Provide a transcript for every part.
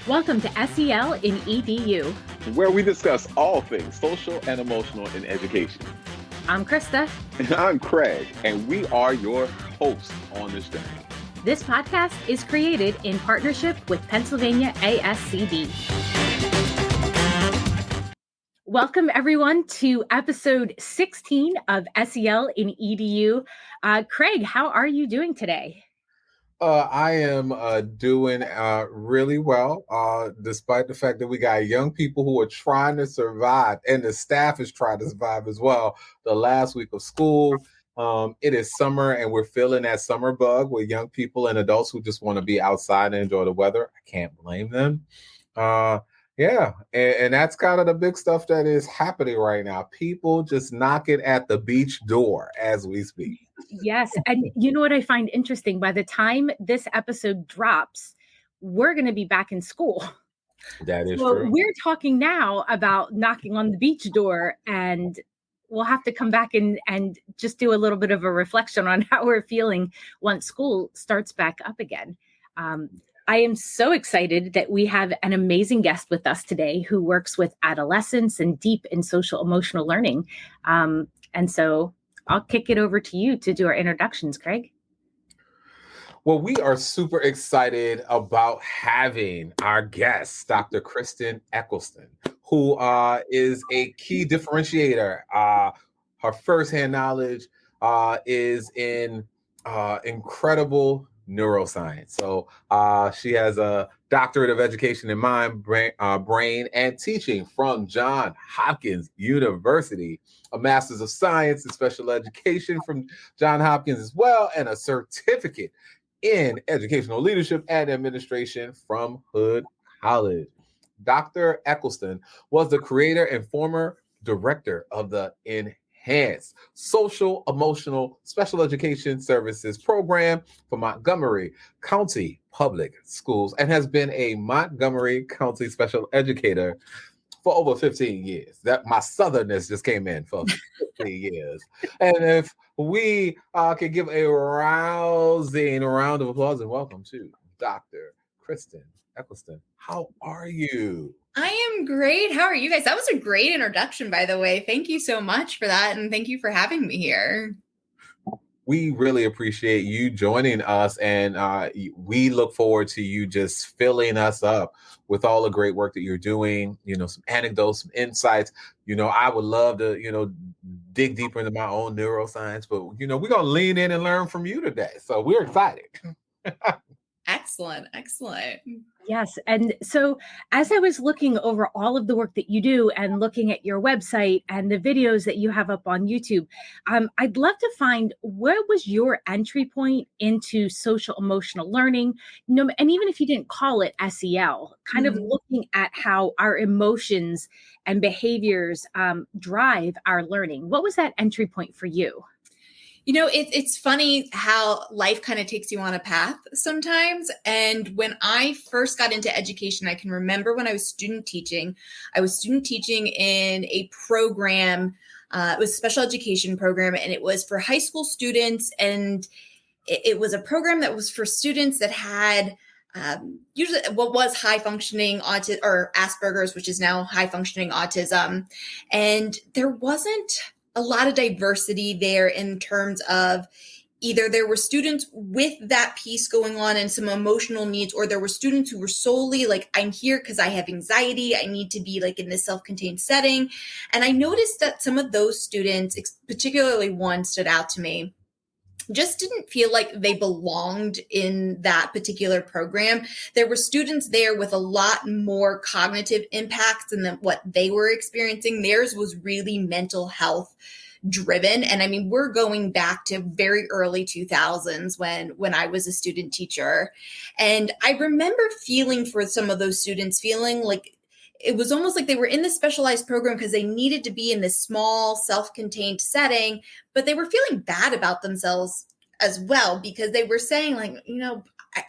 Welcome to SEL in EDU. where we discuss all things social and emotional in education. I'm Krista. And I'm Craig, and we are your hosts on this journey. This podcast is created in partnership with Pennsylvania ASCD. Welcome, everyone, to episode 16 of SEL in EDU. Craig, how are you doing today? I am doing really well, despite the fact that we got young people who are trying to survive, and the staff is trying to survive as well. The last week of school, it is summer, and we're feeling that summer bug with young people and adults who just want to be outside and enjoy the weather. I can't blame them. And that's kind of the big stuff that is happening right now. People just knocking at the beach door as we speak. Yes. And you know what I find interesting? By the time this episode drops, we're going to be back in school. That is true. We're talking now about knocking on the beach door, and we'll have to come back and just do a little bit of a reflection on how we're feeling once school starts back up again. I am so excited that we have an amazing guest with us today who works with adolescents and deep in social emotional learning. And so I'll kick it over to you to do our introductions, Craig. Well, we are super excited about having our guest, Dr. Kristin Eccleston, who is a key differentiator. Her firsthand knowledge is in incredible neuroscience. So she has a doctorate of education in mind, brain, and teaching from Johns Hopkins University, a master's of science in special education from Johns Hopkins as well, and a certificate in educational leadership and administration from Hood College. Dr. Eccleston was the creator and former director of the Enhanced Social Emotional Special Education Services Program for Montgomery County Public Schools and has been a Montgomery County special educator for over 15 years. That my southernness just came in for 15 years. And if we can give a rousing round of applause and welcome to Dr. Kristin Eccleston. How are you? I am great. How are you guys? That was a great introduction, by the way. Thank you so much for that. And thank you for having me here. We really appreciate you joining us. And we look forward to you just filling us up with all the great work that you're doing, some anecdotes, some insights. I would love to, dig deeper into my own neuroscience, but, we're going to lean in and learn from you today. So we're excited. Excellent. Yes. And so as I was looking over all of the work that you do and looking at your website and the videos that you have up on YouTube, I'd love to find where was your entry point into social emotional learning, and even if you didn't call it SEL, kind of looking at how our emotions and behaviors drive our learning. What was that entry point for you? It's funny how life kind of takes you on a path sometimes. And when I first got into education, I can remember when I was student teaching. I was student teaching in a program. It was a special education program, and it was for high school students. And it was a program that was for students that had usually what was high functioning autism or Asperger's, which is now high functioning autism. And there wasn't a lot of diversity there in terms of either there were students with that piece going on and some emotional needs, or there were students who were solely like, I'm here because I have anxiety. I need to be like in this self-contained setting. And I noticed that some of those students, particularly one stood out to me, just didn't feel like they belonged in that particular program. There were students there with a lot more cognitive impacts than what they were experiencing. Theirs was really mental health driven. And I mean, we're going back to very early 2000s when I was a student teacher. And I remember feeling for some of those students, feeling like it was almost like they were in this specialized program because they needed to be in this small, self-contained setting, but they were feeling bad about themselves as well because they were saying like,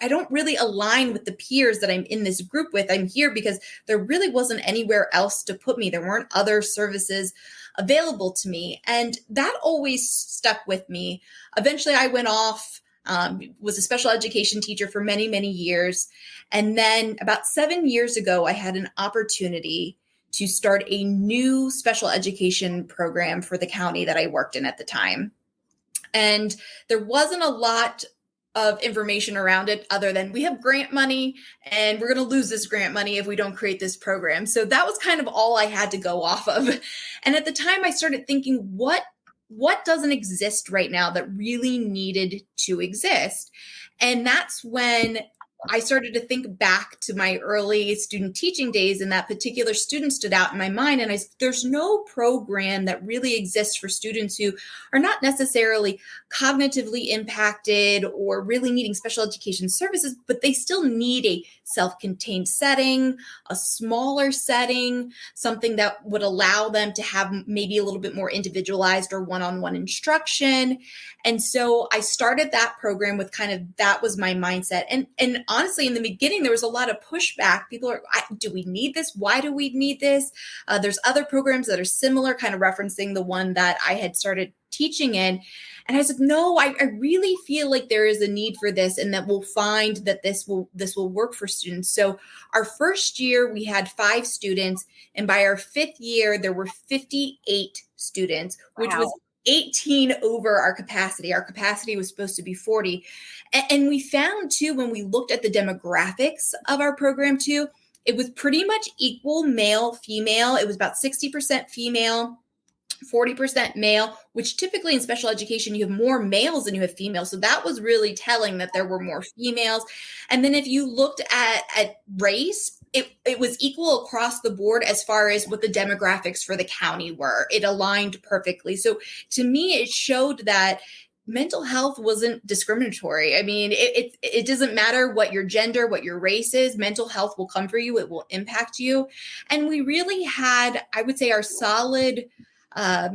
I don't really align with the peers that I'm in this group with. I'm here because there really wasn't anywhere else to put me. There weren't other services available to me. And that always stuck with me. Eventually I went off Was a special education teacher for many, many years. And then about 7 years ago, I had an opportunity to start a new special education program for the county that I worked in at the time. And there wasn't a lot of information around it other than we have grant money and we're going to lose this grant money if we don't create this program. So that was kind of all I had to go off of. And at the time I started thinking, what doesn't exist right now that really needed to exist? And that's when I started to think back to my early student teaching days, and that particular student stood out in my mind. And there's no program that really exists for students who are not necessarily cognitively impacted or really needing special education services, but they still need a self-contained setting, a smaller setting, something that would allow them to have maybe a little bit more individualized or one-on-one instruction. And so I started that program with that was my mindset. And honestly, in the beginning, there was a lot of pushback. People are, do we need this? Why do we need this? There's other programs that are similar, kind of referencing the one that I had started teaching in. And I was like, no, I really feel like there is a need for this, and that we'll find that this will work for students. So our first year, we had 5 students. And by our 5th year, there were 58 students, which was 18 over our capacity. Our capacity was supposed to be 40. And we found too, when we looked at the demographics of our program too, it was pretty much equal male, female. It was about 60% female, 40% male, which typically in special education, you have more males than you have females. So that was really telling that there were more females. And then if you looked at race, it was equal across the board as far as what the demographics for the county were. It aligned perfectly. So to me, it showed that mental health wasn't discriminatory. I mean, it doesn't matter what your gender, what your race is, mental health will come for you. It will impact you. And we really had, I would say, our solid not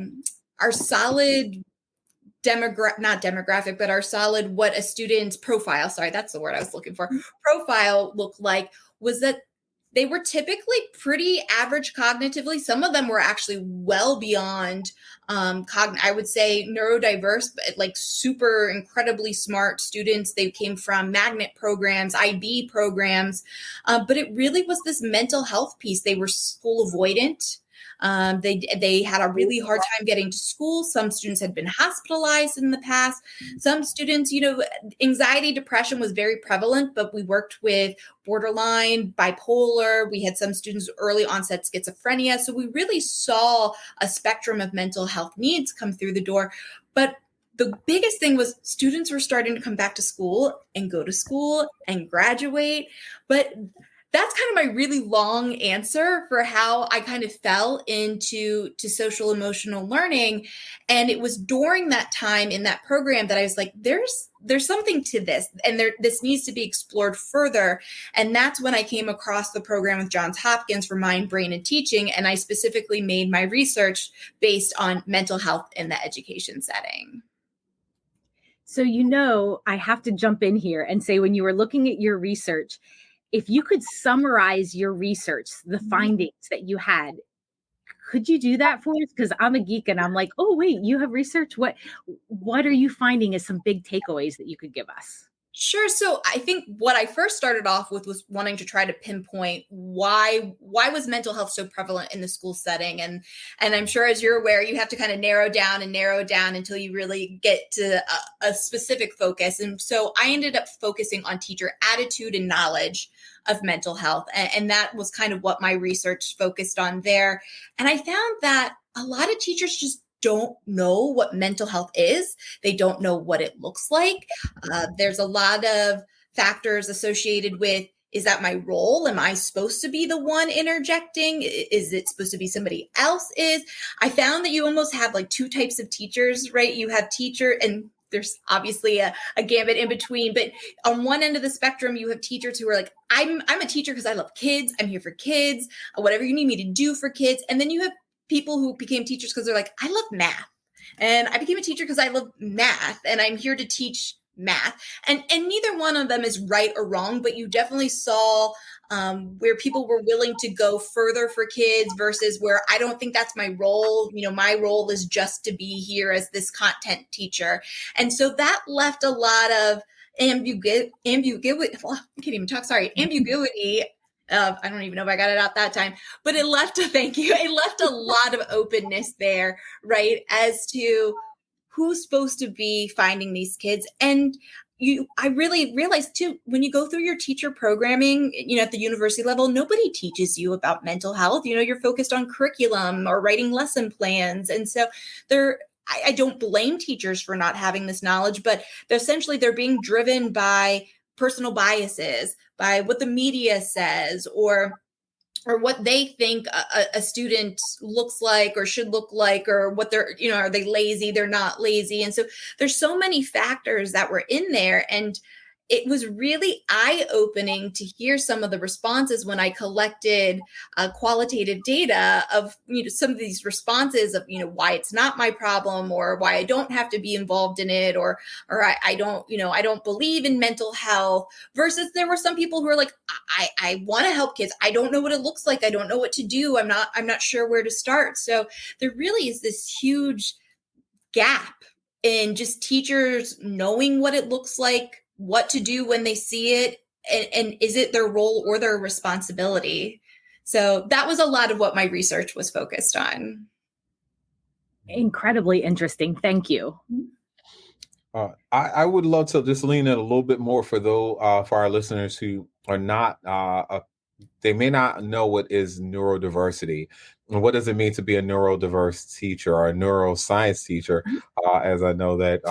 demographic, but our solid, what a student's profile, sorry, that's the word I was looking for, profile looked like, was that they were typically pretty average cognitively. Some of them were actually well beyond I would say neurodiverse, but like super incredibly smart students. They came from magnet programs, IB programs, but it really was this mental health piece. They were school avoidant. They had a really hard time getting to school. Some students had been hospitalized in the past. Some students, anxiety, depression was very prevalent, but we worked with borderline, bipolar. We had some students early onset schizophrenia. So we really saw a spectrum of mental health needs come through the door. But the biggest thing was students were starting to come back to school and go to school and graduate. But that's kind of my really long answer for how I kind of fell into social emotional learning. And it was during that time in that program that I was like, there's something to this, and this needs to be explored further. And that's when I came across the program with Johns Hopkins for Mind, Brain, and Teaching. And I specifically made my research based on mental health in the education setting. So, I have to jump in here and say, when you were looking at your research, if you could summarize your research, the findings that you had, could you do that for us? Because I'm a geek and I'm like, oh, wait, you have research? What are you finding as some big takeaways that you could give us? Sure. So I think what I first started off with was wanting to try to pinpoint why was mental health so prevalent in the school setting? And I'm sure, as you're aware, you have to kind of narrow down until you really get to a specific focus. And so I ended up focusing on teacher attitude and knowledge of mental health. And that was kind of what my research focused on there. And I found that a lot of teachers just don't know what mental health is. They don't know what it looks like. There's a lot of factors associated with, is that my role? Am I supposed to be the one interjecting? Is it supposed to be somebody else? I found that you almost have like 2 types of teachers, right? You have teacher, and there's obviously a gambit in between, but on one end of the spectrum, you have teachers who are like, I'm a teacher because I love kids. I'm here for kids, whatever you need me to do for kids. And then you have people who became teachers because they're like, I love math. And I became a teacher because I love math and I'm here to teach math. And neither one of them is right or wrong, but you definitely saw where people were willing to go further for kids versus where I don't think that's my role. My role is just to be here as this content teacher. And so that left a lot of ambiguity. Well, I can't even talk. Sorry. Ambiguity. I don't even know if I got it out that time, but it left it left a lot of openness there, right? As to who's supposed to be finding these kids. And I really realized too, when you go through your teacher programming, at the university level, nobody teaches you about mental health. You're focused on curriculum or writing lesson plans. And so I don't blame teachers for not having this knowledge, but essentially they're being driven by personal biases, by what the media says, or what they think a student looks like or should look like, or what they're, are they lazy? They're not lazy. And so there's so many factors that were in there. And it was really eye-opening to hear some of the responses when I collected qualitative data of some of these responses of why it's not my problem, or why I don't have to be involved in it, or I don't believe in mental health. Versus there were some people who are like, I want to help kids. I don't know what it looks like. I don't know what to do. I'm not sure where to start. So there really is this huge gap in just teachers knowing what it looks like, what to do when they see it, and is it their role or their responsibility? So that was a lot of what my research was focused on. Incredibly interesting. Thank you. I would love to just lean in a little bit more for our listeners who are not, they may not know what is neurodiversity. And what does it mean to be a neurodiverse teacher or a neuroscience teacher? As I know that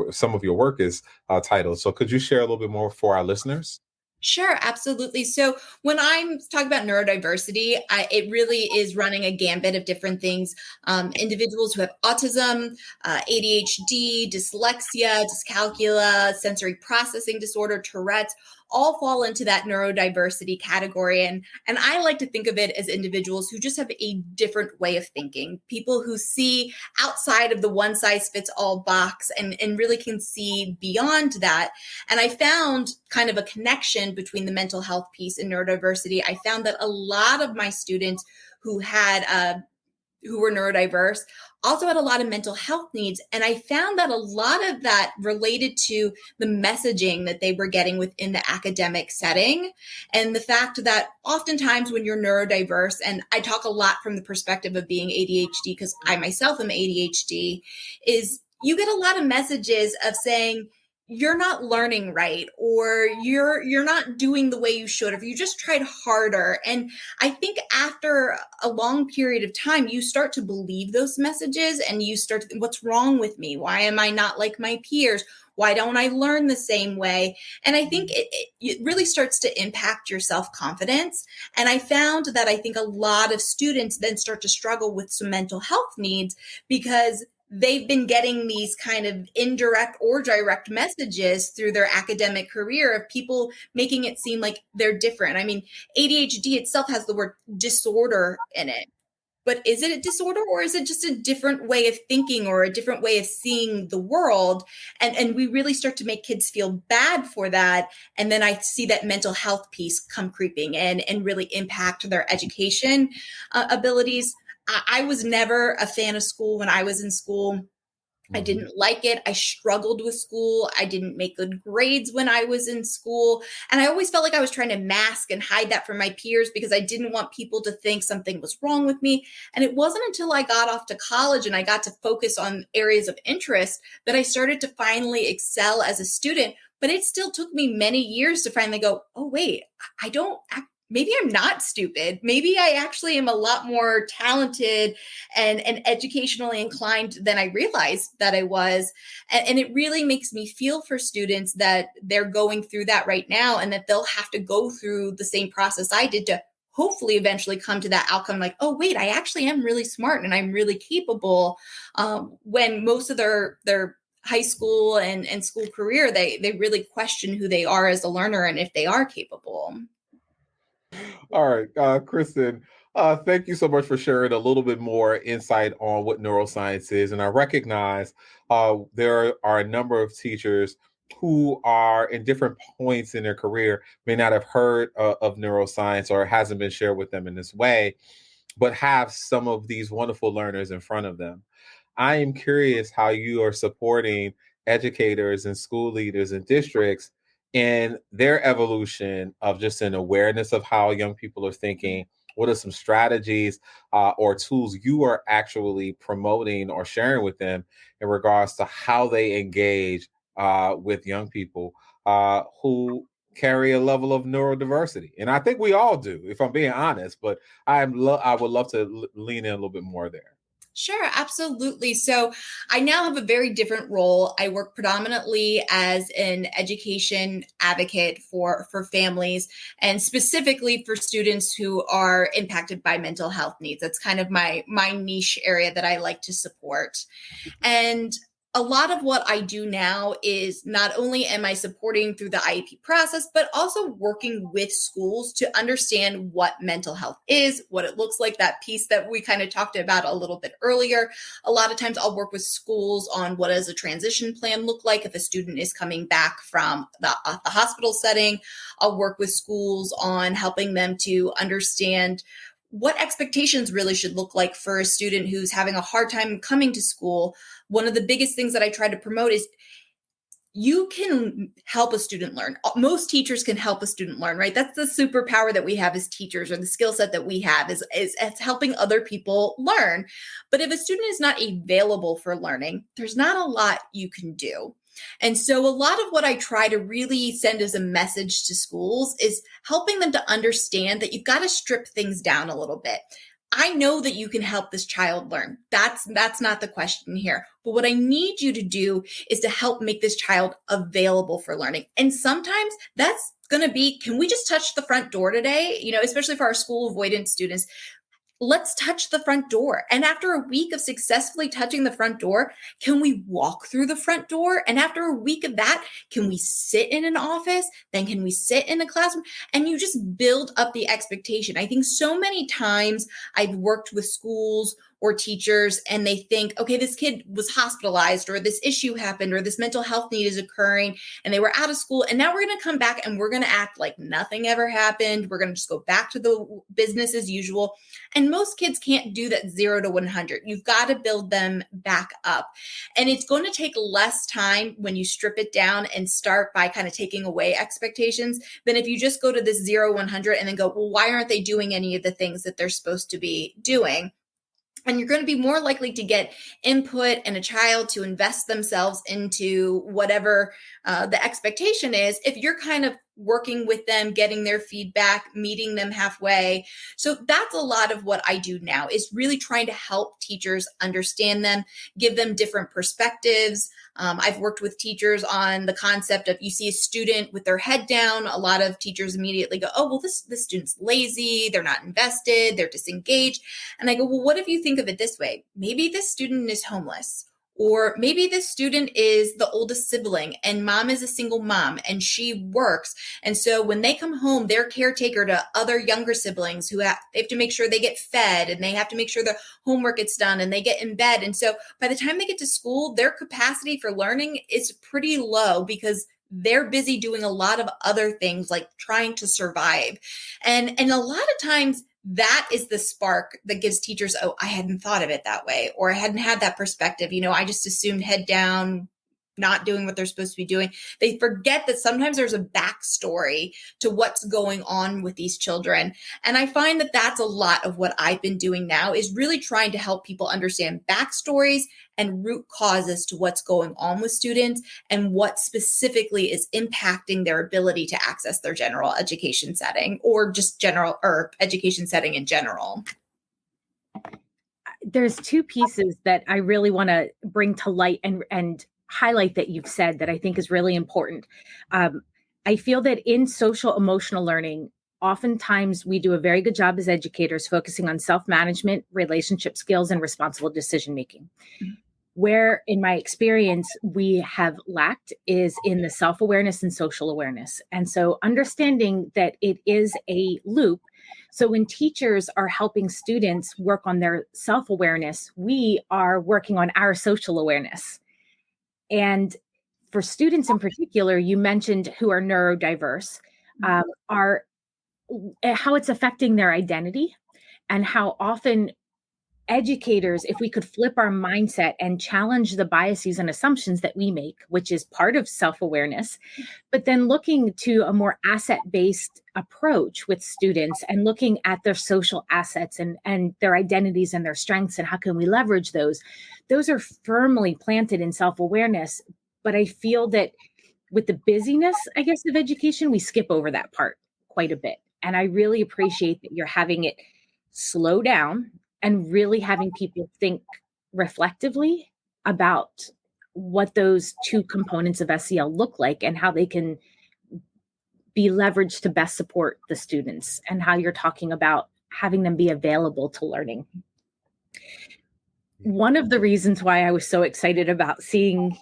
some of your work is titled. So could you share a little bit more for our listeners? Sure, absolutely. So when I'm talking about neurodiversity, it really is running a gambit of different things. Individuals who have autism, ADHD, dyslexia, dyscalculia, sensory processing disorder, Tourette's, all fall into that neurodiversity category. And I like to think of it as individuals who just have a different way of thinking, people who see outside of the one size fits all box and really can see beyond that. And I found kind of a connection between the mental health piece and neurodiversity. I found that a lot of my students who were neurodiverse also had a lot of mental health needs. And I found that a lot of that related to the messaging that they were getting within the academic setting. And the fact that oftentimes when you're neurodiverse, and I talk a lot from the perspective of being ADHD because I myself am ADHD, is you get a lot of messages of saying, you're not learning right, or you're not doing the way you should, or if you just tried harder. And I think after a long period of time, you start to believe those messages and you start to think, what's wrong with me? Why am I not like my peers? Why don't I learn the same way? And I think it really starts to impact your self-confidence. And I found that I think a lot of students then start to struggle with some mental health needs because they've been getting these kind of indirect or direct messages through their academic career of people making it seem like they're different. I mean, ADHD itself has the word disorder in it, but is it a disorder or is it just a different way of thinking or a different way of seeing the world? And we really start to make kids feel bad for that. And then I see that mental health piece come creeping in and really impact their education abilities. I was never a fan of school when I was in school. I didn't like it. I struggled with school. I didn't make good grades when I was in school. And I always felt like I was trying to mask and hide that from my peers because I didn't want people to think something was wrong with me. And it wasn't until I got off to college and I got to focus on areas of interest that I started to finally excel as a student. But it still took me many years to finally go, oh, wait, maybe I'm not stupid. Maybe I actually am a lot more talented and educationally inclined than I realized that I was. And it really makes me feel for students that they're going through that right now and that they'll have to go through the same process I did to hopefully eventually come to that outcome like, oh, wait, I actually am really smart and I'm really capable, when most of their high school and school career, they really question who they are as a learner and if they are capable. All right, Kristin, thank you so much for sharing a little bit more insight on what neuroscience is. And I recognize there are a number of teachers who are in different points in their career may not have heard of neuroscience, or it hasn't been shared with them in this way, but have some of these wonderful learners in front of them. I am curious how you are supporting educators and school leaders and districts in their evolution of just an awareness of how young people are thinking. What are some strategies or tools you are actually promoting or sharing with them in regards to how they engage with young people who carry a level of neurodiversity? And I think we all do, if I'm being honest, but I would love to lean in a little bit more there. Sure, absolutely. So I now have a very different role. I work predominantly as an education advocate for families, and specifically for students who are impacted by mental health needs. That's kind of my niche area that I like to support. And a lot of what I do now is not only am I supporting through the IEP process, but also working with schools to understand what mental health is, what it looks like, that piece that we kind of talked about a little bit earlier. A lot of times I'll work with schools on what does a transition plan look like if a student is coming back from the hospital setting. I'll work with schools on helping them to understand what expectations really should look like for a student who's having a hard time coming to school. One of the biggest things that I try to promote is you can help a student learn. Most teachers can help a student learn, right? That's the superpower that we have as teachers, or the skill set that we have is helping other people learn. But if a student is not available for learning, there's not a lot you can do. And so a lot of what I try to really send as a message to schools is helping them to understand that you've got to strip things down a little bit. I know that you can help this child learn. That's not the question here. But what I need you to do is to help make this child available for learning. And sometimes that's going to be, can we just touch the front door today? Especially for our school avoidance students. Let's touch the front door. And after a week of successfully touching the front door, can we walk through the front door? And after a week of that, can we sit in an office? Then can we sit in a classroom? And you just build up the expectation. I think so many times I've worked with schools or teachers and they think, okay, this kid was hospitalized, or this issue happened, or this mental health need is occurring, and they were out of school. And now we're going to come back and we're going to act like nothing ever happened. We're going to just go back to the business as usual. And most kids can't do that 0 to 100. You've got to build them back up. And it's going to take less time when you strip it down and start by kind of taking away expectations than if you just go to this 0, 100 and then go, well, why aren't they doing any of the things that they're supposed to be doing? And you're going to be more likely to get input and a child to invest themselves into whatever the expectation is if you're kind of working with them, getting their feedback, meeting them halfway. So that's a lot of what I do now, is really trying to help teachers understand them, give them different perspectives. I've worked with teachers on the concept of, you see a student with their head down, a lot of teachers immediately go, oh, well, this student's lazy, they're not invested, they're disengaged. And I go, well, what if you think of it this way? Maybe this student is homeless. Or maybe this student is the oldest sibling and mom is a single mom and she works. And so when they come home, they're caretaker to other younger siblings who they have to make sure they get fed, and they have to make sure their homework gets done and they get in bed. And so by the time they get to school, their capacity for learning is pretty low because they're busy doing a lot of other things like trying to survive. And a lot of times, that is the spark that gives teachers, oh, I hadn't thought of it that way, or I hadn't had that perspective. I just assumed head down, not doing what they're supposed to be doing. They forget that sometimes there's a backstory to what's going on with these children. And I find that that's a lot of what I've been doing now, is really trying to help people understand backstories and root causes to what's going on with students and what specifically is impacting their ability to access their general education setting, or just general or education setting in general. There's two pieces that I really want to bring to light and highlight that you've said that I think is really important. I feel that in social emotional learning, oftentimes we do a very good job as educators focusing on self-management, relationship skills, and responsible decision-making. Where, in my experience, we have lacked is in the self-awareness and social awareness. And so understanding that it is a loop. So when teachers are helping students work on their self-awareness, we are working on our social awareness. And for students in particular, you mentioned who are neurodiverse, are how it's affecting their identity, and how often educators, if we could flip our mindset and challenge the biases and assumptions that we make, which is part of self-awareness, but then looking to a more asset-based approach with students and looking at their social assets and their identities and their strengths and how can we leverage those are firmly planted in self-awareness. But I feel that with the busyness, I guess, of education, we skip over that part quite a bit. And I really appreciate that you're having it slow down and really having people think reflectively about what those two components of SEL look like and how they can be leveraged to best support the students, and how you're talking about having them be available to learning. One of the reasons why I was so excited about seeing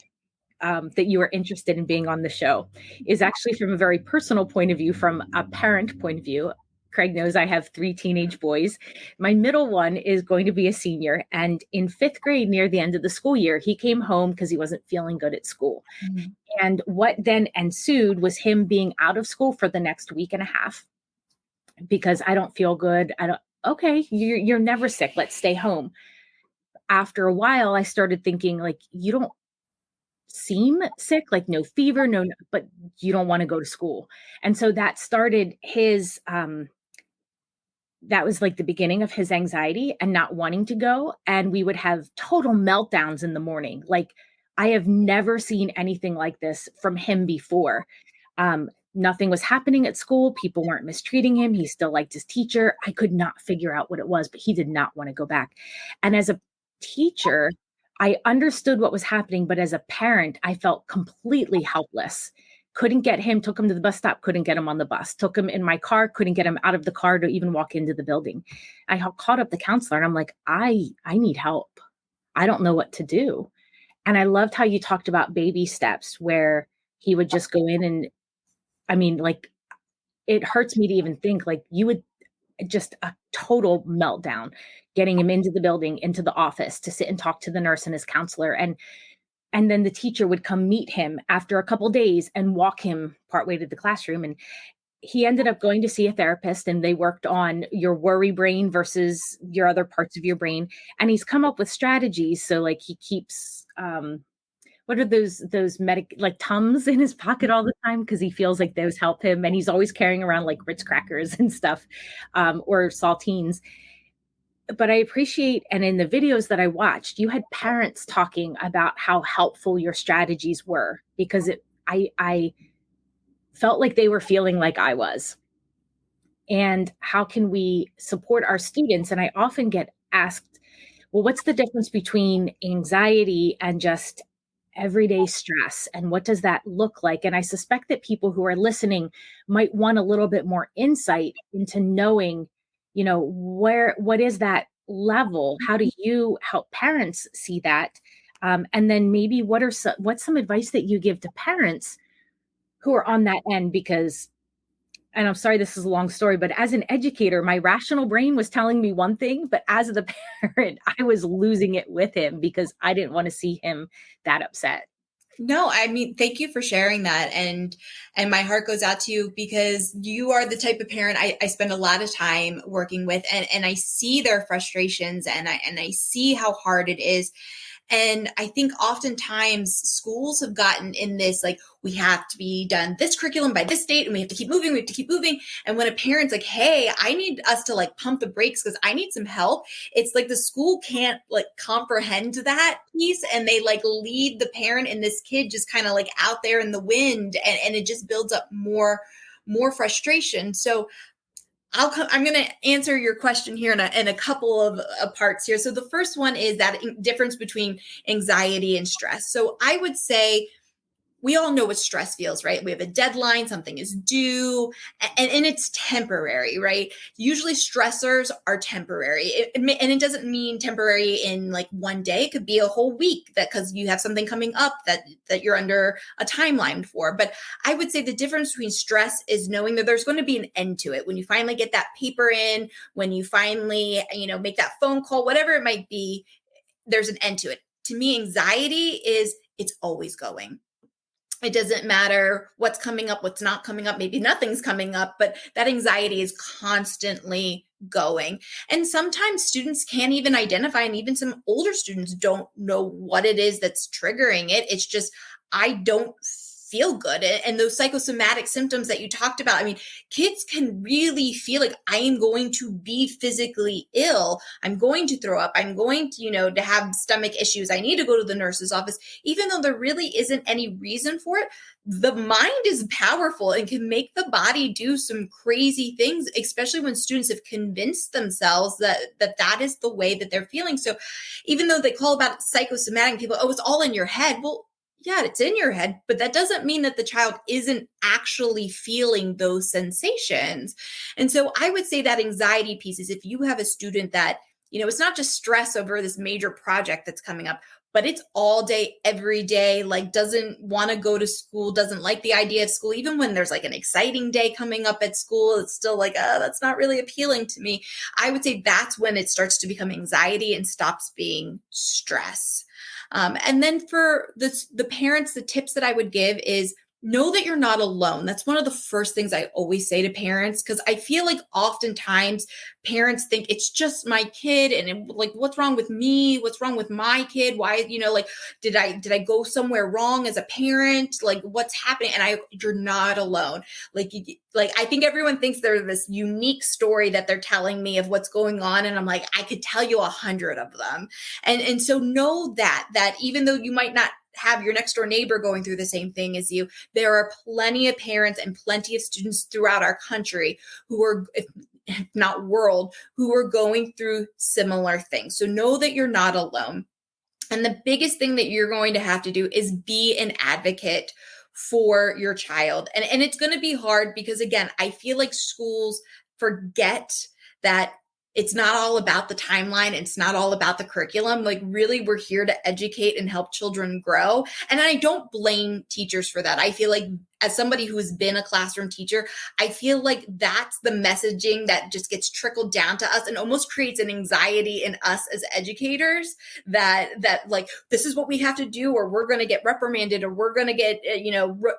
that you are interested in being on the show is actually from a very personal point of view, from a parent point of view. Craig knows I have 3 teenage boys. My middle one is going to be a senior. And in 5th grade, near the end of the school year, he came home because he wasn't feeling good at school. Mm-hmm. And what then ensued was him being out of school for the next week and a half because I don't feel good. Okay, you're never sick. Let's stay home. After a while, I started thinking, like, you don't seem sick, like no fever, no, but you don't want to go to school. And so that started his, that was like the beginning of his anxiety and not wanting to go. And we would have total meltdowns in the morning. Like, I have never seen anything like this from him before. Nothing was happening at school. People weren't mistreating him. He still liked his teacher. I could not figure out what it was, but he did not want to go back. And as a teacher, I understood what was happening, but as a parent, I felt completely helpless. Couldn't get him, took him to the bus stop, couldn't get him on the bus, took him in my car, couldn't get him out of the car to even walk into the building. I called up the counselor and I'm like, I need help. I don't know what to do. And I loved how you talked about baby steps where he would just go in and, I mean, like, it hurts me to even think, like, you would just a total meltdown, getting him into the building, into the office to sit and talk to the nurse and his counselor. And then the teacher would come meet him after a couple days and walk him partway to the classroom. And he ended up going to see a therapist, and they worked on your worry brain versus your other parts of your brain. And he's come up with strategies. So like he keeps, what are those like Tums in his pocket all the time, because he feels like those help him, and he's always carrying around like Ritz crackers and stuff, or saltines. But I appreciate, and in the videos that I watched, you had parents talking about how helpful your strategies were, because I felt like they were feeling like I was. And how can we support our students? And I often get asked, well, what's the difference between anxiety and just everyday stress, and what does that look like? And I suspect that people who are listening might want a little bit more insight into knowing, what is that level? How do you help parents see that? And then maybe what's some advice that you give to parents who are on that end? Because, and I'm sorry, this is a long story, but as an educator, my rational brain was telling me one thing, but as the parent, I was losing it with him because I didn't want to see him that upset. No, I mean, thank you for sharing that. And my heart goes out to you, because you are the type of parent I spend a lot of time working with, and I see their frustrations, and I see how hard it is. And I think oftentimes schools have gotten in this, like, we have to be done this curriculum by this date, and we have to keep moving. And when a parent's like, hey, I need us to like pump the brakes because I need some help, it's like the school can't like comprehend that piece, and they like lead the parent and this kid just kind of like out there in the wind, and it just builds up more frustration. So I'm going to answer your question here in a couple of parts here. So the first one is that difference between anxiety and stress. So I would say we all know what stress feels, right? We have a deadline, something is due, and it's temporary, right? Usually stressors are temporary. And it doesn't mean temporary in like one day. It could be a whole week, that because you have something coming up that you're under a timeline for. But I would say the difference between stress is knowing that there's going to be an end to it. When you finally get that paper in, when you finally, make that phone call, whatever it might be, there's an end to it. To me, anxiety is it's always going. It doesn't matter what's coming up, what's not coming up. Maybe nothing's coming up, but that anxiety is constantly going. And sometimes students can't even identify, and even some older students don't know what it is that's triggering it. It's just, I don't feel good. And those psychosomatic symptoms that you talked about, I mean, kids can really feel like, I am going to be physically ill. I'm going to throw up. I'm going to, to have stomach issues. I need to go to the nurse's office, even though there really isn't any reason for it. The mind is powerful and can make the body do some crazy things, especially when students have convinced themselves that is the way that they're feeling. So even though they call about psychosomatic, people, oh, it's all in your head. Well, yeah, it's in your head, but that doesn't mean that the child isn't actually feeling those sensations. And so I would say that anxiety piece is, if you have a student that, it's not just stress over this major project that's coming up, but it's all day, every day, like doesn't want to go to school, doesn't like the idea of school, even when there's like an exciting day coming up at school, it's still like, oh, that's not really appealing to me. I would say that's when it starts to become anxiety and stops being stress. And then for the parents, the tips that I would give is, know that you're not alone. That's one of the first things I always say to parents, because I feel like oftentimes parents think it's just my kid, and like, what's wrong with me? What's wrong with my kid? Why, like, did I go somewhere wrong as a parent? Like, what's happening? And you're not alone. Like I think everyone thinks they're this unique story that they're telling me of what's going on. And I'm like, I could tell you 100 of them. And so know that even though you might not have your next door neighbor going through the same thing as you, there are plenty of parents and plenty of students throughout our country who are, if not world, who are going through similar things. So know that you're not alone. And the biggest thing that you're going to have to do is be an advocate for your child. And it's going to be hard because, again, I feel like schools forget that it's not all about the timeline. It's not all about the curriculum. Like, really, we're here to educate and help children grow. And I don't blame teachers for that. I feel like, as somebody who has been a classroom teacher, I feel like that's the messaging that just gets trickled down to us and almost creates an anxiety in us as educators that like, this is what we have to do, or we're going to get reprimanded, or we're going to get,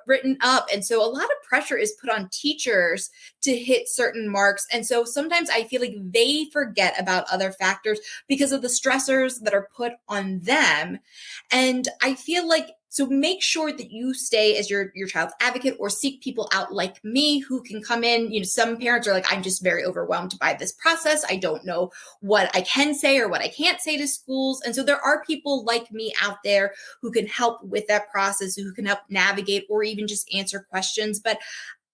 written up. And so a lot of pressure is put on teachers to hit certain marks. And so sometimes I feel like they forget about other factors because of the stressors that are put on them. And I feel like, so make sure that you stay as your child's advocate, or seek people out like me who can come in. Some parents are like, I'm just very overwhelmed by this process. I don't know what I can say or what I can't say to schools. And so there are people like me out there who can help with that process, who can help navigate or even just answer questions. But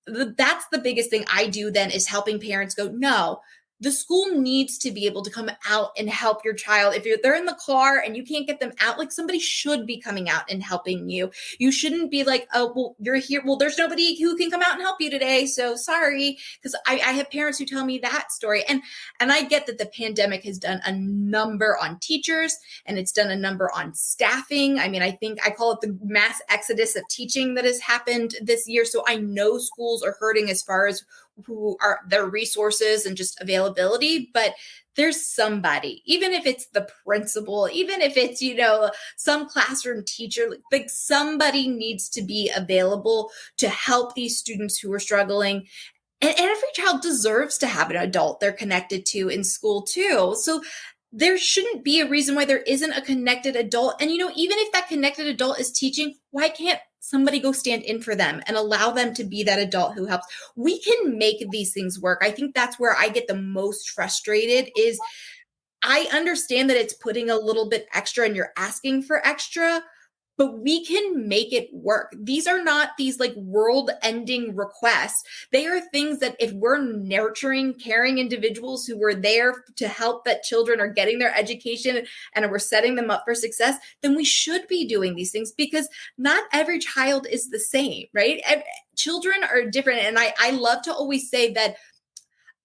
that's the biggest thing I do then, is helping parents go, no, the school needs to be able to come out and help your child. If they're in the car and you can't get them out, like, somebody should be coming out and helping you. You shouldn't be like, oh, well, you're here. Well, there's nobody who can come out and help you today, so sorry. Because I have parents who tell me that story. And I get that the pandemic has done a number on teachers, and it's done a number on staffing. I mean, I think I call it the mass exodus of teaching that has happened this year. So I know schools are hurting as far as who are their resources and just availability, but there's somebody, even if it's the principal, even if it's, some classroom teacher, like somebody needs to be available to help these students who are struggling. And every child deserves to have an adult they're connected to in school too. So there shouldn't be a reason why there isn't a connected adult. And, even if that connected adult is teaching, why can't somebody go stand in for them and allow them to be that adult who helps? We can make these things work. I think that's where I get the most frustrated is I understand that it's putting a little bit extra and you're asking for extra, but we can make it work. These are not these like world-ending requests. They are things that if we're nurturing, caring individuals who were there to help that children are getting their education and we're setting them up for success, then we should be doing these things, because not every child is the same, right? Children are different. And I love to always say that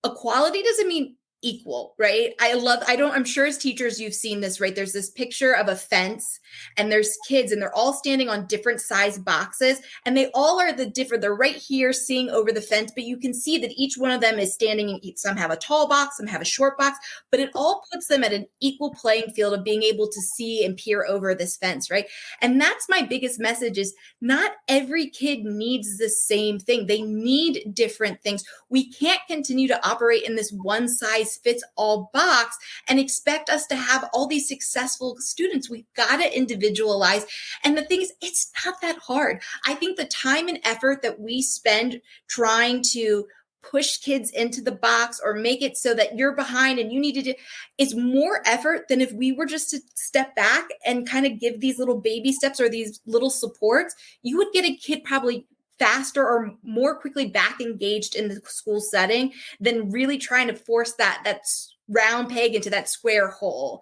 equality doesn't mean equal, right? I'm sure as teachers, you've seen this, right? There's this picture of a fence and there's kids and they're all standing on different size boxes and they all are they're right here seeing over the fence, but you can see that each one of them is standing in, some have a tall box, some have a short box, but it all puts them at an equal playing field of being able to see and peer over this fence, right? And that's my biggest message is not every kid needs the same thing. They need different things. We can't continue to operate in this one size fits all box and expect us to have all these successful students. We've got to individualize. And the thing is, it's not that hard. I think the time and effort that we spend trying to push kids into the box or make it so that you're behind and you need to do is more effort than if we were just to step back and kind of give these little baby steps or these little supports. You would get a kid probably faster or more quickly back engaged in the school setting than really trying to force that round peg into that square hole.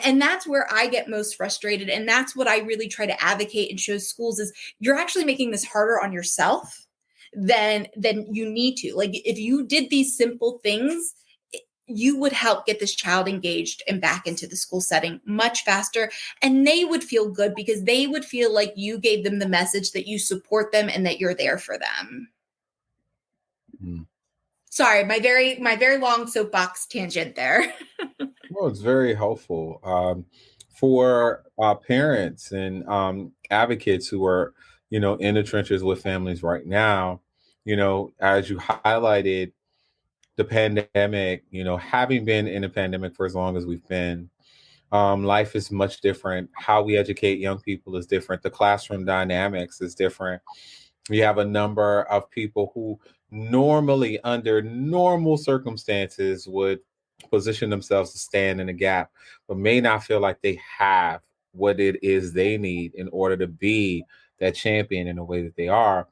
And that's where I get most frustrated. And that's what I really try to advocate and show schools is you're actually making this harder on yourself than you need to. Like if you did these simple things, you would help get this child engaged and back into the school setting much faster. And they would feel good because they would feel like you gave them the message that you support them and that you're there for them. Mm. Sorry, my very long soapbox tangent there. Well, it's very helpful for parents and advocates who are, in the trenches with families right now. As you highlighted, the pandemic, having been in a pandemic for as long as we've been, life is much different. How we educate young people is different. The classroom dynamics is different. We have a number of people who normally, under normal circumstances, would position themselves to stand in a gap, but may not feel like they have what it is they need in order to be that champion in the way that they are.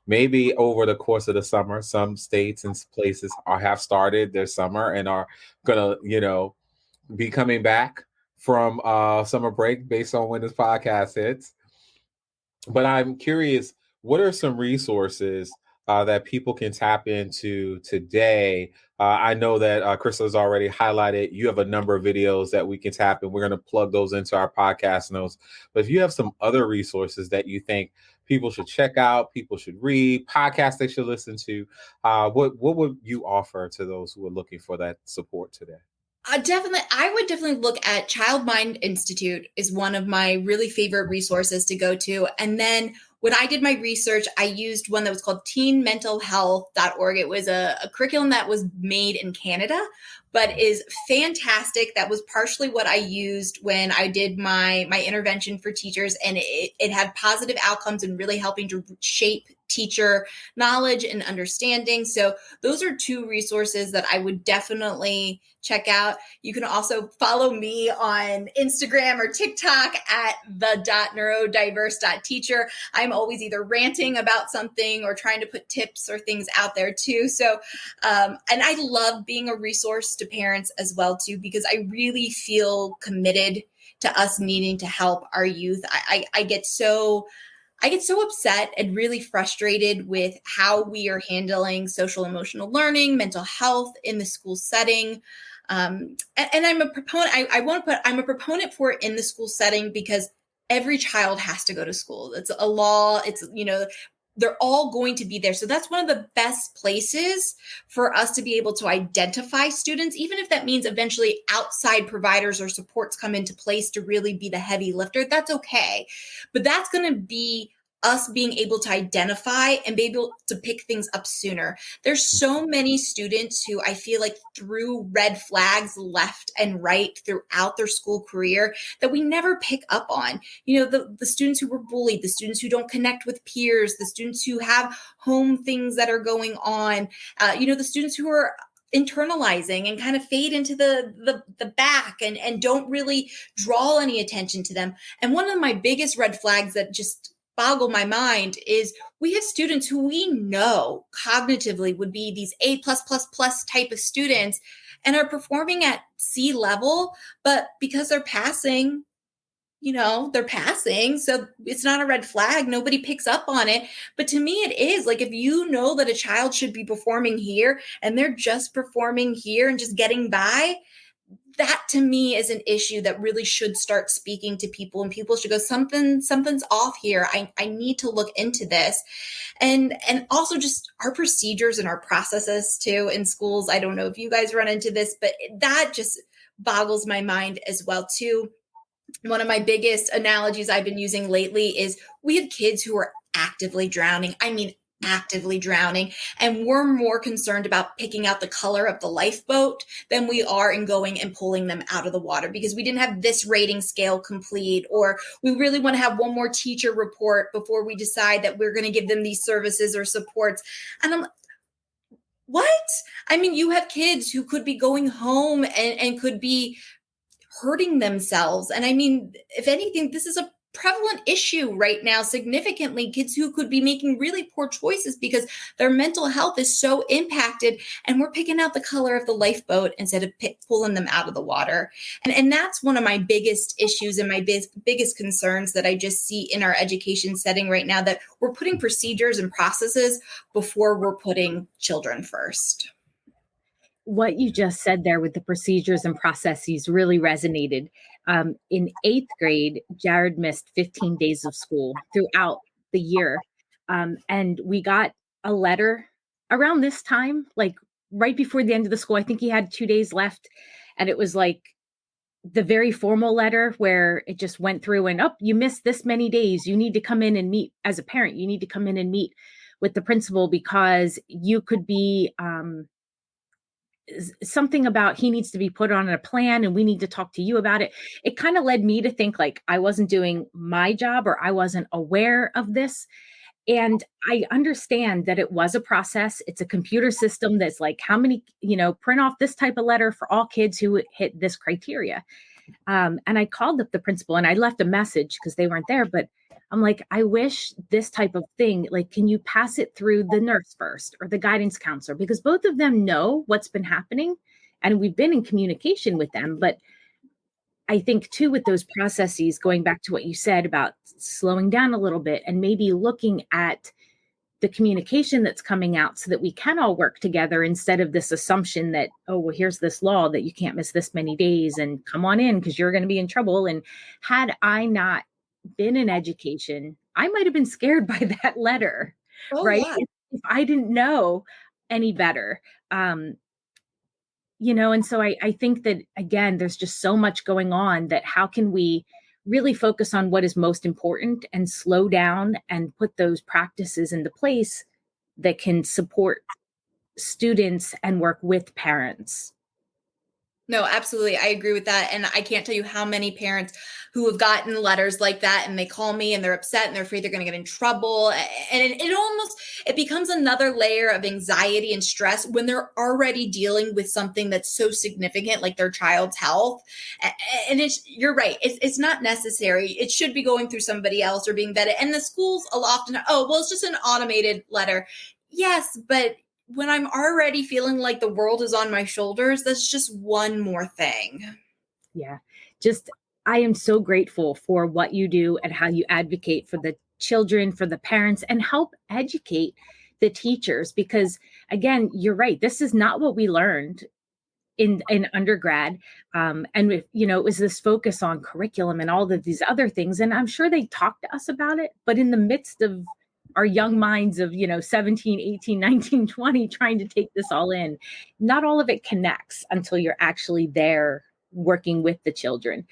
Maybe over the course of the summer, some states and places have started their summer and are going to, be coming back from summer break based on when this podcast hits. But I'm curious, what are some resources that people can tap into today? I know that Krista has already highlighted. You have a number of videos that we can tap, and we're going to plug those into our podcast notes. But if you have some other resources that you think people should check out, people should read, podcasts they should listen to, what would you offer to those who are looking for that support today? I would definitely look at Child Mind Institute is one of my really favorite resources to go to. And then when I did my research, I used one that was called teenmentalhealth.org. It was a curriculum that was made in Canada, but is fantastic. That was partially what I used when I did my intervention for teachers. And it had positive outcomes and really helping to shape teacher knowledge and understanding. So those are two resources that I would definitely check out. You can also follow me on Instagram or TikTok at the.neurodiverse.teacher. I'm always either ranting about something or trying to put tips or things out there too. So, and I love being a resource to parents as well too, because I really feel committed to us needing to help our youth. I get so upset and really frustrated with how we are handling social emotional learning, mental health in the school setting. And I'm a proponent. I'm a proponent for it in the school setting because every child has to go to school. It's a law. It's, they're all going to be there. So that's one of the best places for us to be able to identify students, even if that means eventually outside providers or supports come into place to really be the heavy lifter. That's okay. But that's going to be us being able to identify and be able to pick things up sooner. There's so many students who I feel like threw red flags left and right throughout their school career that we never pick up on. The students who were bullied, the students who don't connect with peers, the students who have home things that are going on, the students who are internalizing and kind of fade into the back and don't really draw any attention to them. And one of my biggest red flags that just boggle my mind is we have students who we know cognitively would be these A+++ type of students and are performing at C level, but because they're passing, they're passing. So it's not a red flag. Nobody picks up on it. But to me, it is. Like, if you know that a child should be performing here and they're just performing here and just getting by, that to me is an issue that really should start speaking to people, and people should go, something's off here. I need to look into this. And also just our procedures and our processes too in schools. I don't know if you guys run into this, but that just boggles my mind as well too. One of my biggest analogies I've been using lately is we have kids who are actively drowning. I mean, actively drowning. And we're more concerned about picking out the color of the lifeboat than we are in going and pulling them out of the water because we didn't have this rating scale complete, or we really want to have one more teacher report before we decide that we're going to give them these services or supports. And I'm, what? I mean, you have kids who could be going home and could be hurting themselves. And I mean, if anything, this is a prevalent issue right now, significantly, kids who could be making really poor choices because their mental health is so impacted, and we're picking out the color of the lifeboat instead of pulling them out of the water. And that's one of my biggest issues and my biggest concerns that I just see in our education setting right now, that we're putting procedures and processes before we're putting children first. What you just said there with the procedures and processes really resonated. In 8th grade, Jared missed 15 days of school throughout the year. And we got a letter around this time, like right before the end of the school. I think he had 2 days left. And it was like the very formal letter where it just went through and, you missed this many days. You need to come in and meet as a parent. You need to come in and meet with the principal because you could be, something about he needs to be put on a plan and we need to talk to you about it. It kind of led me to think like I wasn't doing my job or I wasn't aware of this. And I understand that it was a process. It's a computer system that's like, how many, print off this type of letter for all kids who hit this criteria. And I called up the principal and I left a message because they weren't there, but I'm like, I wish this type of thing, like, can you pass it through the nurse first or the guidance counselor? Because both of them know what's been happening and we've been in communication with them. But I think too, with those processes, going back to what you said about slowing down a little bit and maybe looking at the communication that's coming out so that we can all work together instead of this assumption that, here's this law that you can't miss this many days and come on in because you're going to be in trouble. And had I not been in education, I might have been scared by that letter, right? Yeah. If I didn't know any better. And so I think that, again, there's just so much going on that how can we really focus on what is most important and slow down and put those practices into place that can support students and work with parents. No, absolutely. I agree with that. And I can't tell you how many parents who have gotten letters like that and they call me and they're upset and they're afraid they're going to get in trouble. And it becomes another layer of anxiety and stress when they're already dealing with something that's so significant, like their child's health. And you're right. It's not necessary. It should be going through somebody else or being vetted. And the schools often, it's just an automated letter. Yes, but when I'm already feeling like the world is on my shoulders, that's just one more thing. Yeah. I am so grateful for what you do and how you advocate for the children, for the parents, and help educate the teachers. Because again, you're right. This is not what we learned in undergrad. And it was this focus on curriculum and all of these other things. And I'm sure they talked to us about it, but in the midst of our young minds of, 17, 18, 19, 20, trying to take this all in. Not all of it connects until you're actually there working with the children,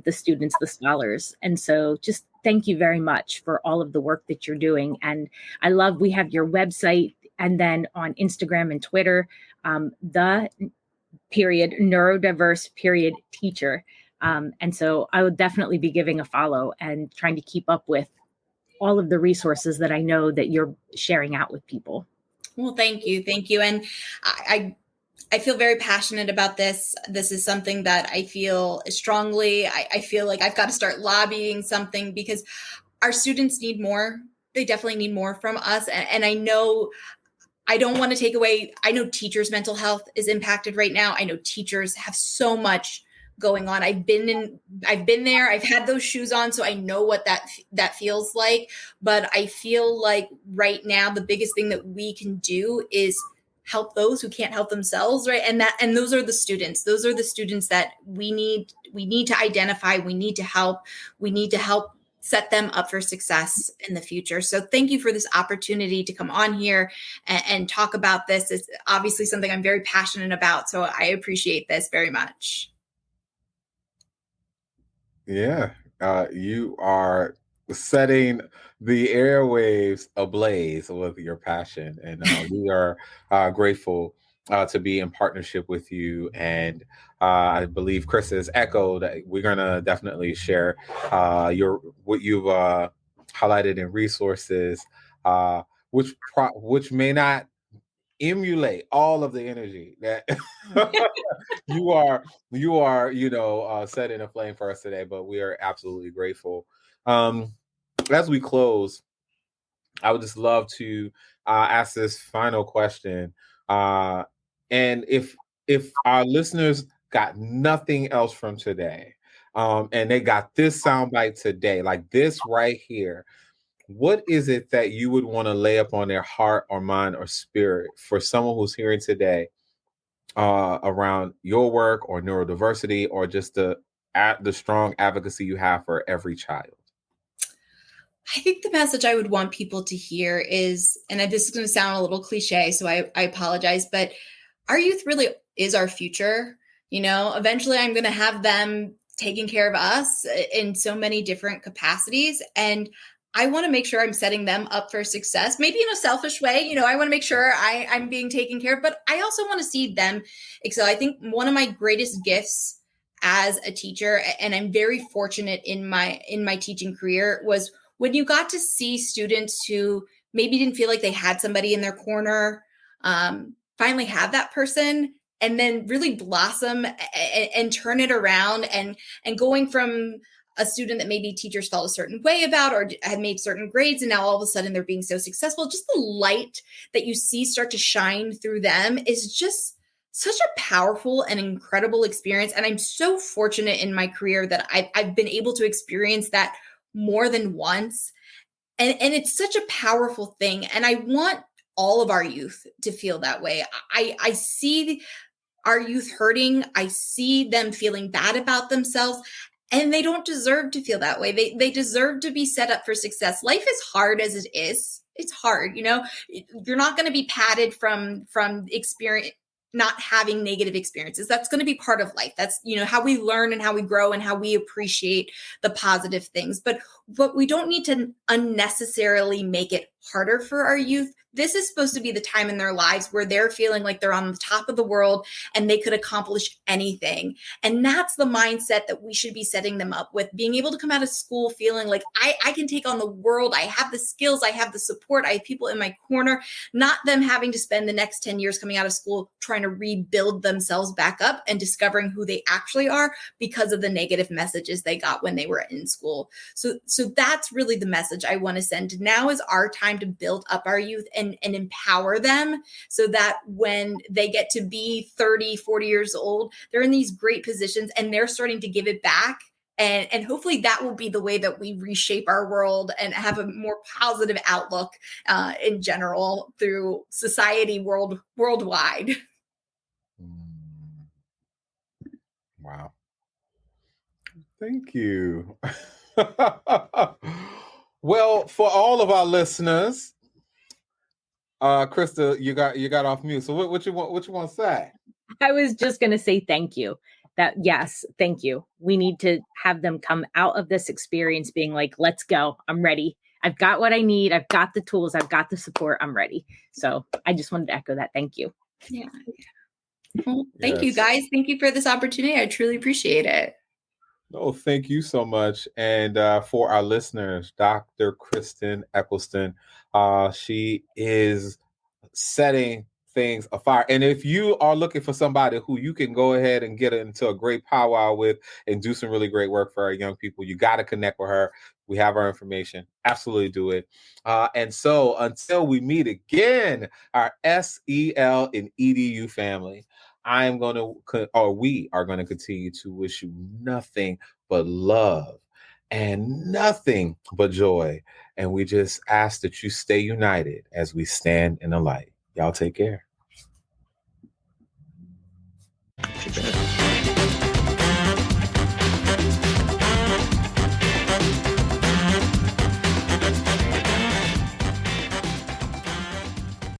the students, the scholars. And so just thank you very much for all of the work that you're doing. And I love, we have your website and then on Instagram and Twitter, neurodiverse teacher. And so I would definitely be giving a follow and trying to keep up with all of the resources that I know that you're sharing out with people. Well, thank you. Thank you. And I feel very passionate about this. This is something that I feel strongly. I feel like I've got to start lobbying something because our students need more. They definitely need more from us. And I know I don't want to take away. I know teachers' mental health is impacted right now. I know teachers have so much going on. I've been there. I've had those shoes on, so I know what that feels like. But I feel like right now the biggest thing that we can do is help those who can't help themselves, right? And those are the students. Those are the students that we need to identify. We need to help. We need to help set them up for success in the future. So thank you for this opportunity to come on here and talk about this. It's obviously something I'm very passionate about. So I appreciate this very much. Yeah, you are setting the airwaves ablaze with your passion, and we are grateful to be in partnership with you. And I believe Chris has echoed that we're gonna definitely share what you've highlighted in resources, which may not emulate all of the energy that you are setting a flame for us today, but we are absolutely grateful. As we close, I would just love to ask this final question, and if our listeners got nothing else from today, and they got this soundbite today, like this right here, what is it that you would want to lay up on their heart or mind or spirit for someone who's hearing today around your work or neurodiversity, or just the strong advocacy you have for every child? I think the message I would want people to hear is, and this is going to sound a little cliche, so I apologize, but our youth really is our future. Eventually I'm going to have them taking care of us in so many different capacities. And I want to make sure I'm setting them up for success, maybe in a selfish way. I want to make sure I'm being taken care of, but I also want to see them excel. I think one of my greatest gifts as a teacher, and I'm very fortunate in my teaching career, was when you got to see students who maybe didn't feel like they had somebody in their corner, finally have that person, and then really blossom and turn it around, and going from a student that maybe teachers felt a certain way about or had made certain grades, and now all of a sudden they're being so successful. Just the light that you see start to shine through them is just such a powerful and incredible experience. And I'm so fortunate in my career that I've been able to experience that more than once. And it's such a powerful thing. And I want all of our youth to feel that way. I see our youth hurting. I see them feeling bad about themselves. And they don't deserve to feel that way. They deserve to be set up for success. Life is hard as it is. It's hard, You're not going to be padded from experience, not having negative experiences. That's going to be part of life. That's, how we learn and how we grow and how we appreciate the positive things. But we don't need to unnecessarily make it harder for our youth. This is supposed to be the time in their lives where they're feeling like they're on the top of the world and they could accomplish anything. And that's the mindset that we should be setting them up with, being able to come out of school feeling like I can take on the world. I have the skills, I have the support, I have people in my corner, not them having to spend the next 10 years coming out of school trying to rebuild themselves back up and discovering who they actually are because of the negative messages they got when they were in school. So that's really the message I want to send. Now is our time to build up our youth and empower them so that when they get to be 30, 40 years old, they're in these great positions and they're starting to give it back. And hopefully that will be the way that we reshape our world and have a more positive outlook in general through society worldwide. Wow. Thank you. Well, for all of our listeners, Krista, you got off mute. So what you want to say? I was just going to say thank you. Yes, thank you. We need to have them come out of this experience being like, let's go. I'm ready. I've got what I need. I've got the tools. I've got the support. I'm ready. So I just wanted to echo that. Thank you. Yeah. Well, thank you guys. Thank you for this opportunity. I truly appreciate it. No, thank you so much. And for our listeners, Dr. Kristin Eccleston, she is setting things afire. And if you are looking for somebody who you can go ahead and get into a great powwow with and do some really great work for our young people, you got to connect with her. We have our information. Absolutely do it. And so until we meet again, our SEL and EDU family, we are going to continue to wish you nothing but love and nothing but joy. And we just ask that you stay united as we stand in the light. Y'all take care.